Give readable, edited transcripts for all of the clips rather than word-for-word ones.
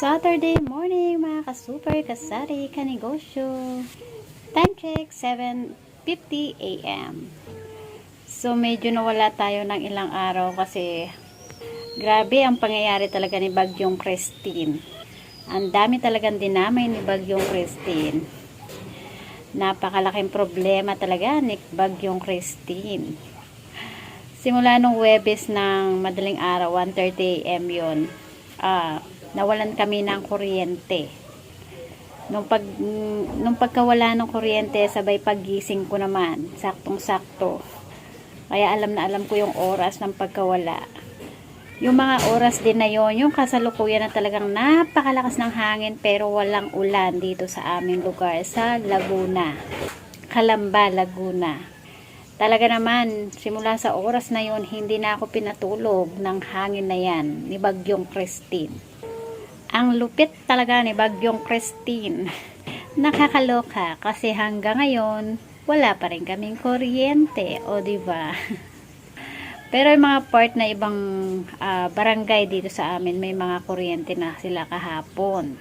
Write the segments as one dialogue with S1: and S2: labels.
S1: Saturday morning mga ka-super kasari kanegosyo. Time check 7:50 AM. So medyo nawala tayo ng ilang araw kasi grabe ang pangyayari talaga ni Bagyong Christine. Ang dami talagang dinamay ni Bagyong Christine. Napakalaking problema talaga ni Bagyong Christine. Simula nung Huwebes ng madaling araw, 1:30 AM yun. Nawalan kami ng kuryente. Nung pagkawala ng kuryente, sabay paggising ko naman, saktong-sakto. Kaya alam na alam ko yung oras ng pagkawala. Yung mga oras din na yon, yung kasalukuyan na talagang napakalakas ng hangin pero walang ulan dito sa aming lugar sa Laguna. Calamba, Laguna. Talaga naman, simula sa oras na yon, hindi na ako pinatulog ng hangin na yan ni Bagyong Christine. Ang lupit talaga ni Bagyong Christine. Nakakaloka kasi hanggang ngayon wala pa rin kaming kuryente, o diba? Pero yung mga part na ibang barangay dito sa amin, may mga kuryente na sila kahapon.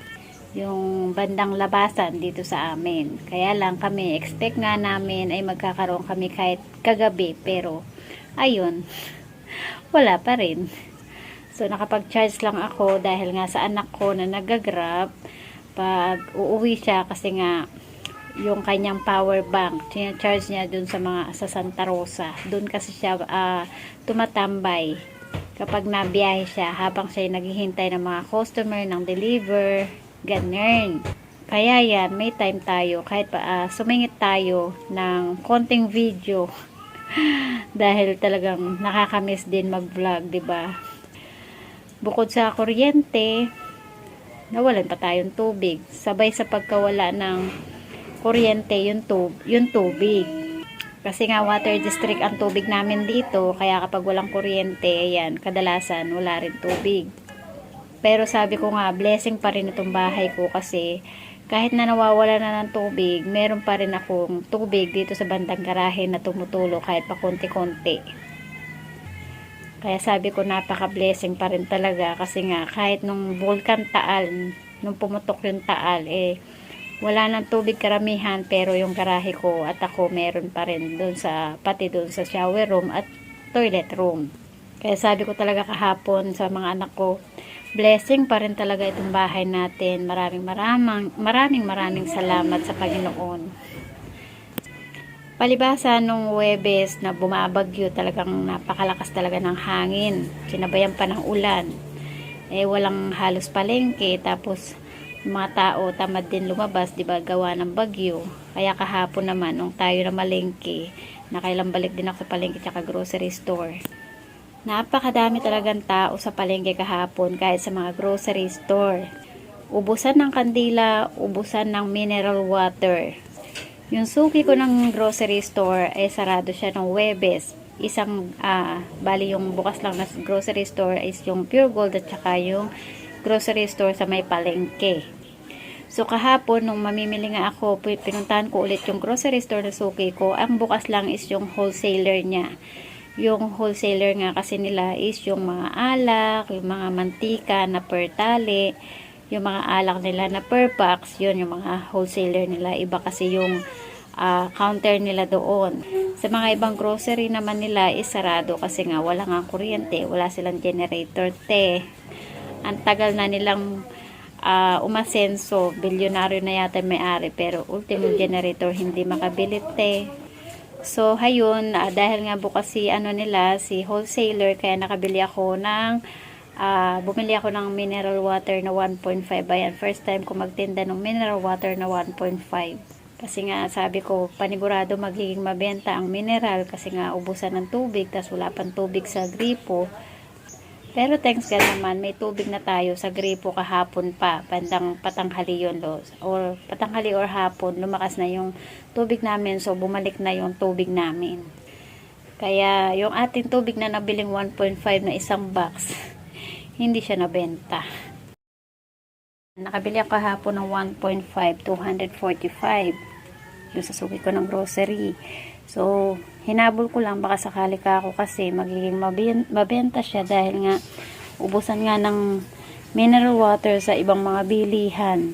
S1: Yung bandang labasan dito sa amin. Kaya lang kami, expect nga namin ay magkakaroon kami kahit kagabi, pero ayun, wala pa rin. So, nakapag-charge lang ako dahil nga sa anak ko na nag-grab. Pag uuwi siya, kasi nga, yung kanyang power bank, charge niya dun sa Santa Rosa. Dun kasi siya tumatambay kapag nabiyahe siya, habang siya naghihintay ng mga customer, ng deliver, ganyan. Kaya yan, may time tayo, kahit sumingit tayo ng konting video. Dahil talagang nakakamiss din mag-vlog, diba? Bukod sa kuryente, nawalan pa tayong tubig. Sabay sa pagkawala ng kuryente, yung tubig. Kasi nga water district ang tubig namin dito, kaya kapag walang kuryente, ayan, kadalasan wala rin tubig. Pero sabi ko nga, blessing pa rin itong bahay ko kasi kahit na nawawala na ng tubig, meron pa rin akong tubig dito sa bandang garahe na tumutulo kahit pa konti-konti. Kaya sabi ko, napaka-blessing pa rin talaga kasi nga kahit nung Vulcan Taal, nung pumutok yung Taal, wala nang tubig karamihan, pero yung garahe ko at ako meron pa rin pati doon sa shower room at toilet room. Kaya sabi ko talaga kahapon sa mga anak ko, blessing pa rin talaga itong bahay natin. Maraming salamat sa Panginoon. Palibasa nung Huwebes na bumabagyo, talagang napakalakas talaga ng hangin. Sinabayan pa ng ulan. Walang halos palengke. Tapos, mga tao tamad din lumabas, diba, gawa ng bagyo. Kaya kahapon naman, nung tayo na malengke, nakailang balik din ako sa palengke tsaka grocery store. Napakadami talagang tao sa palengke kahapon, kahit sa mga grocery store. Ubusan ng kandila, ubusan ng mineral water. Yung suki ko ng grocery store ay sarado siya ng Huwebes. Bali yung bukas lang na grocery store is yung Pure Gold at saka yung grocery store sa may palengke. So kahapon nung mamimili nga ako, pinuntahan ko ulit yung grocery store na suki ko. Ang bukas lang is yung wholesaler niya. Yung wholesaler nga kasi nila is yung mga alak, yung mga mantika na per tali, yung mga alak nila na per box, yun yung mga wholesaler nila. Iba kasi yung counter nila doon. Sa mga ibang grocery naman nila is sarado kasi nga wala nga kuryente, wala silang generator. Ang tagal na nilang umasenso, bilyonaryo na yata may-ari, pero ultimo generator hindi makabili. So hayun, dahil nga bukas si wholesaler, kaya nakabili ako bumili ako ng mineral water na 1.5. Ayan, first time ko magtinda ng mineral water na 1.5. Kasi nga sabi ko, panigurado magiging mabenta ang mineral kasi nga ubusan ng tubig, tas wala pang tubig sa gripo. Pero thanks God naman, may tubig na tayo sa gripo kahapon pa, bandang patanghali yun, or patanghali or hapon, lumakas na yung tubig namin, so bumalik na yung tubig namin. Kaya yung ating tubig na nabiling 1.5 na isang box, hindi siya nabenta. Nakabili ako kahapon ng 1.5, 245 doon sa suki ko ng grocery. So, hinabol ko lang, baka sakali ka ako kasi magiging mabenta siya dahil nga ubusan nga ng mineral water sa ibang mga bilihan.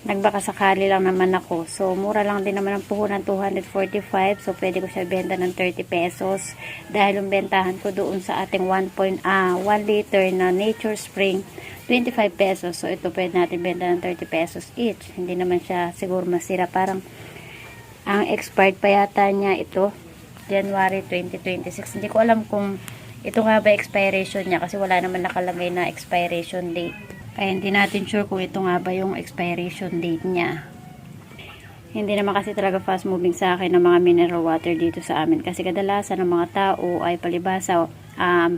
S1: Nagbaka sakali lang naman ako. So, mura lang din naman ang puhunan, 245. So, pwede ko siya benta ng 30 pesos. Dahil yung bentahan ko doon sa ating 1 liter na Nature Spring, 25 pesos. So, ito pwede natin benta ng 30 pesos each. Hindi naman siya siguro masira. Parang, ang expired pa yata niya ito, January 2026. Hindi ko alam kung ito nga ba expiration niya kasi wala naman nakalagay na expiration date. Kaya hindi natin sure kung ito nga ba yung expiration date niya. Hindi naman kasi talaga fast moving sa akin ng mga mineral water dito sa amin. Kasi kadalasan ng mga tao ay palibasa,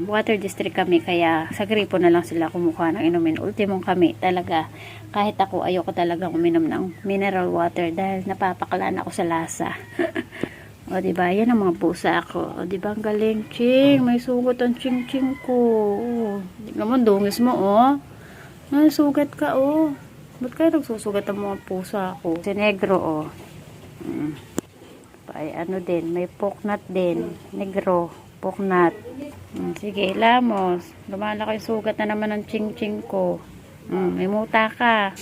S1: water district kami. Kaya sa gripo na lang sila kumukuha ng inumin. Ultimong kami talaga. Kahit ako ayoko talaga uminom ng mineral water dahil napapakalan ako sa lasa. O diba, yan ang mga pusa ako. O diba, ang galing, ching. May sugat ang ching-ching ko. O, tingnan mo, dungis mo, oh. Ay, sugat ka, oh. Ba't kayo nagsusugat ang mga pusa ko? Si negro, oh. Ay, ano din, may poknat din. Negro, poknat. Sige, lamos. Lumalaki yung sugat na naman ng ching-ching ko. May muta ka.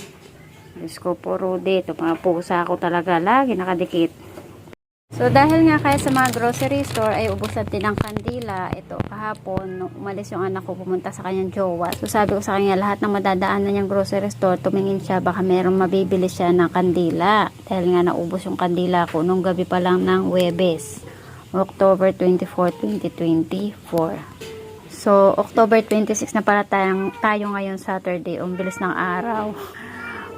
S1: Diyos ko, puro dito. Mga pusa ko talaga. Lagi nakadikit. So, dahil nga kahit sa mga grocery store ay ubusan din ng kandila, ito kahapon, nung umalis yung anak ko, pumunta sa kanyang jowa. So, sabi ko sa kanya, lahat ng madadaanan niyang grocery store, tumingin siya, baka merong mabibili siya ng kandila. Dahil nga naubos yung kandila ko nung gabi pa lang ng Huwebes, October 24, 2024. So, October 26 na para tayo ngayon Saturday, bilis ng araw.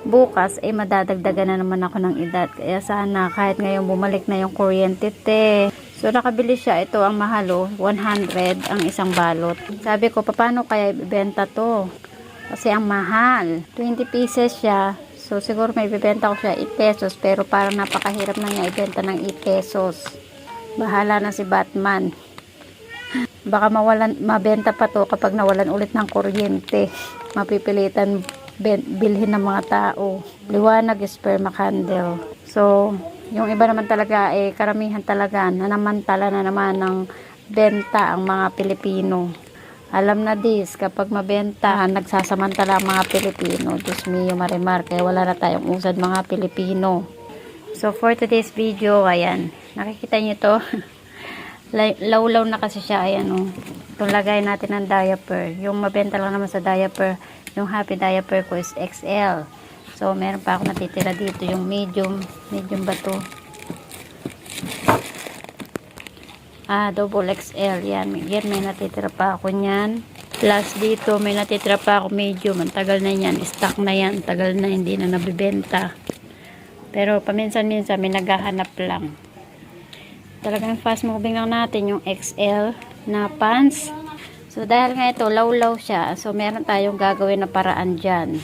S1: Bukas ay madadagdagan na naman ako ng edad. Kaya sana kahit ngayon bumalik na yung kuryente, te. So nakabili siya. Ito ang mahal, 100 ang isang balot. Sabi ko, paano kaya ibenta to? Kasi ang mahal. 20 pieces siya. So siguro may ibibenta ko siya 8 pesos. Pero parang napakahirap na niya ibenta ng 8 pesos. Bahala na si Batman. Baka mabenta pa to kapag nawalan ulit ng kuryente. Mapipilitan bilhin ng mga tao. Liwanag is sperma candle. So, yung iba naman talaga karamihan talaga nanamantala na naman ng benta ang mga Pilipino. Alam na this, kapag mabenta, nagsasamantala ang mga Pilipino. Diyos mio, marimar, kaya wala na tayong usad mga Pilipino. So, for today's video, ayan, nakikita nyo to. Lawlaw na kasi siya, ayan o. Itong lagay natin ng diaper. Yung mabenta lang naman sa diaper, yung happy diaper ko is XL. So, meron pa ako natitira dito. Yung medium. Medium ba to? Double XL. Yan, may natitira pa ako nyan. Plus dito, may natitira pa ako medium. Ang tagal na yan. Stock na yan. Tagal na, hindi na nabibenta. Pero, paminsan-minsan, may naghahanap lang. Talagang fast moving lang natin yung XL na pants. So, dahil nga ito, lawlaw siya. So, meron tayong gagawin na paraan dyan.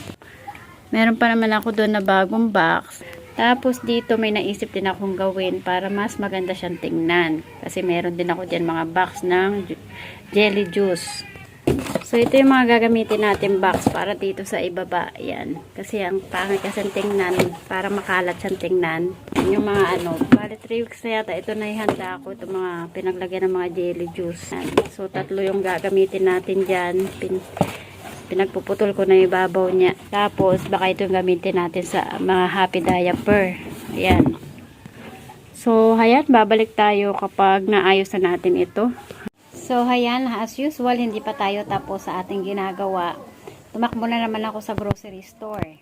S1: Meron pa naman ako doon na bagong box. Tapos, dito may naisip din akong gawin para mas maganda siyang tingnan. Kasi meron din ako dyan mga box ng jelly juice. So, ito yung mga gagamitin natin box para dito sa ibaba. Yan. Kasi ang pangit kasi tingnan, para makalat siyang tingnan. Yung mga bali 3 weeks na yata, ito na ihanda ako. Ito mga pinaglagyan ng mga jelly juice. Yan. So, 3 yung gagamitin natin dyan. Pinagpuputol ko na yung babaw niya. Tapos, baka ito yung gamitin natin sa mga happy diaper. Ayan. So, ayan, babalik tayo kapag naayos na natin ito. So, ayan, as usual, hindi pa tayo tapos sa ating ginagawa. Tumakbo na naman ako sa grocery store.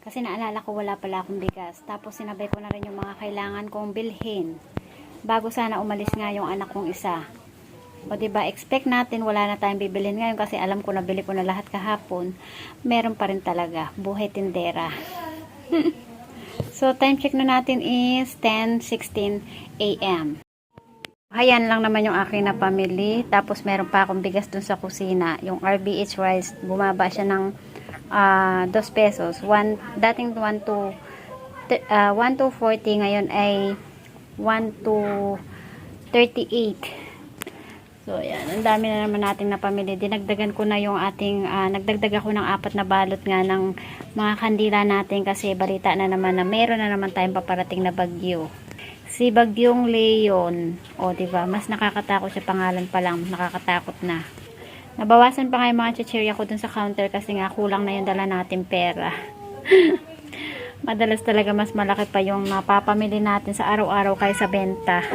S1: Kasi naalala ko wala pala akong bigas. Tapos, sinabay ko na rin yung mga kailangan kong bilhin. Bago sana umalis nga yung anak kong isa. O, diba, expect natin wala na tayong bibilhin ngayon kasi alam ko nabili ko na lahat kahapon. Meron pa rin talaga. Buhay tindera. So, time check na natin is 10:16 a.m. Ayan lang naman yung aking napamili. Tapos meron pa akong bigas dun sa kusina. Yung RBH rice, bumaba siya ng 2 pesos. Dating 1 to 40, ngayon ay 1 to 38. So, ayan. Ang dami na naman nating napamili. Dinagdagan ko na yung ating, nagdagdag ako ng 4 na balot nga ng mga kandila natin kasi balita na naman na meron na naman tayong paparating na bagyo. Si Bagyong Leon, o diba, mas nakakatakot siya, pangalan pa lang, nakakatakot na. Nabawasan pa nga yung mga chichirya ko dun sa counter kasi nga kulang na yung dala natin pera. Madalas talaga mas malaki pa yung napapamili natin sa araw-araw kaysa benta.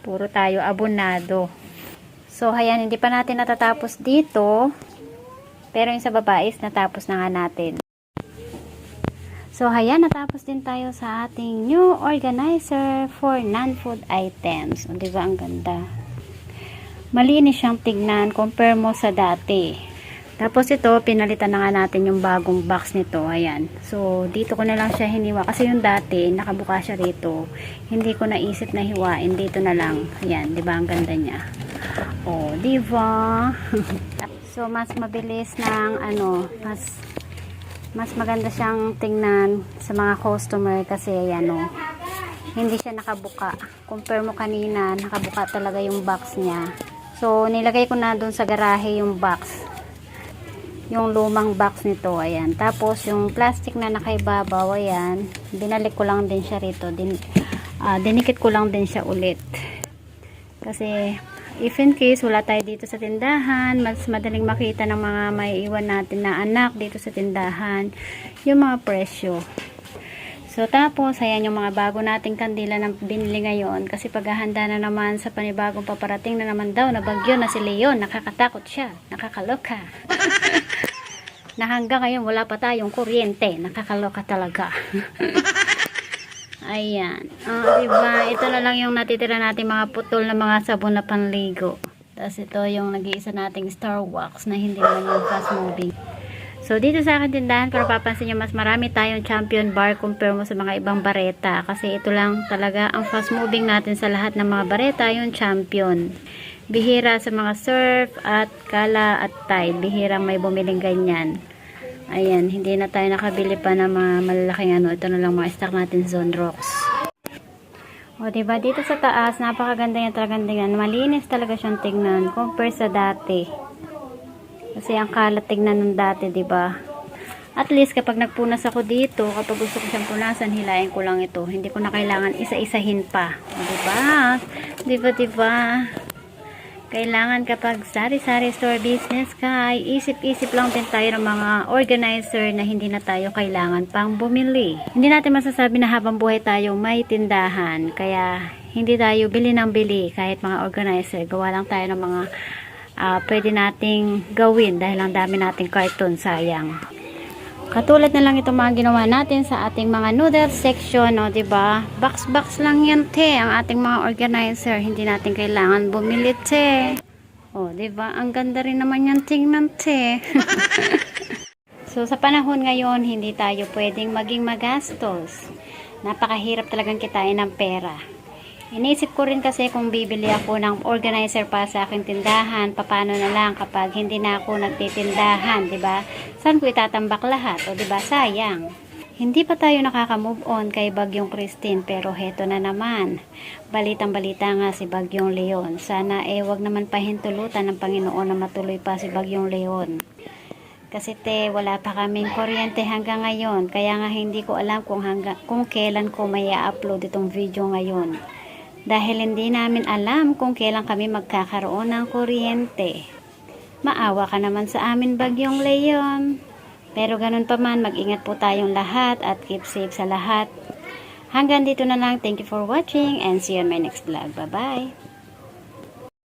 S1: Puro tayo abonado. So, ayan, hindi pa natin natatapos dito. Pero yung sa baba is natapos na nga natin. So, ayan, natapos din tayo sa ating new organizer for non-food items. O, diba, ang ganda. Malinis siyang tignan, compare mo sa dati. Tapos ito, pinalitan na nga natin yung bagong box nito. Ayan. So, dito ko na lang siya hiniwa. Kasi yung dati, nakabuka siya rito. Hindi ko naisip na hiwain. Dito na lang. Ayan, diba, ang ganda niya. O, diba? So, mas mabilis ng, mas maganda siyang tingnan sa mga customer kasi ayan o, hindi siya nakabuka. Compare mo kanina, nakabuka talaga yung box niya. So, nilagay ko na dun sa garahe yung box. Yung lumang box nito, ayan. Tapos, yung plastic na nakaibabaw, ayan. Binalik ko lang din siya rito. Dinikit ko lang din siya ulit. Kasi, if in case wala tayo dito sa tindahan, mas madaling makita ng mga may iwan natin na anak dito sa tindahan yung mga presyo. So tapos ayan yung mga bago nating kandila na binili ngayon kasi paghahanda na naman sa panibagong paparating na naman daw na bagyo na si Leon. Nakakatakot siya, nakakaloka. Na hanggang ngayon wala pa tayong kuryente, nakakaloka talaga. Ayan. Diba? Ito na lang yung natitira natin mga putol na mga sabon na panligo. Tapos ito yung nag-iisa nating Star Wax na hindi naman yung fast moving. So, dito sa akin tindahan, pero papansin nyo, mas marami tayong champion bar compare mo sa mga ibang bareta. Kasi ito lang talaga ang fast moving natin sa lahat ng mga bareta, yung champion. Bihira sa mga surf at kala at tide. Bihirang may bumiling ganyan. Ayan, hindi na tayo nakabili pa ng mga malalaking ano. Ito na lang mga stock natin, Zone Rocks. O, diba? Dito sa taas, napakaganda yan talaga tingnan. Malinis talaga siyang tingnan compare sa dati. Kasi ang kalat tingnan ng dati, diba? At least, kapag nagpunas ako dito, kapag gusto ko siyang punasan, hilahin ko lang ito. Hindi ko na kailangan isa-isahin pa. O, diba? Diba? Kailangan kapag sari-sari store business ka, ay isip-isip lang din tayo ng mga organizer na hindi na tayo kailangan pang bumili. Hindi natin masasabi na habang buhay tayo may tindahan. Kaya hindi tayo bili ng bili kahit mga organizer. Gawa lang tayo ng mga pwede nating gawin dahil ang dami nating carton, sayang. Katulad na lang itong mga ginawa natin sa ating mga noodles section, no, diba? Box lang yan, te, ang ating mga organizer. Hindi natin kailangan bumili, te. O, diba? Ang ganda rin naman yan tingnan, te. So, sa panahon ngayon, hindi tayo pwedeng maging magastos. Napakahirap talagang kitain ng pera. Inisip ko rin kasi kung bibili ako ng organizer pa sa aking tindahan, paano na lang kapag hindi na ako nagtitindahan, diba? Saan ko itatambak lahat? O diba, sayang. Hindi pa tayo nakaka-move on kay Bagyong Christine, pero heto na naman. Balitang-balita nga si Bagyong Leon. Sana wag naman pahintulutan ng Panginoon na matuloy pa si Bagyong Leon. Kasi wala pa kaming kuryente hanggang ngayon. Kaya nga hindi ko alam kung kailan ko may upload itong video ngayon. Dahil hindi namin alam kung kailan kami magkakaroon ng kuryente. Maawa ka naman sa amin, Bagyong Leon. Pero ganun pa man, mag-ingat po tayong lahat at keep safe sa lahat. Hanggang dito na lang. Thank you for watching and see you on my next vlog. Bye-bye!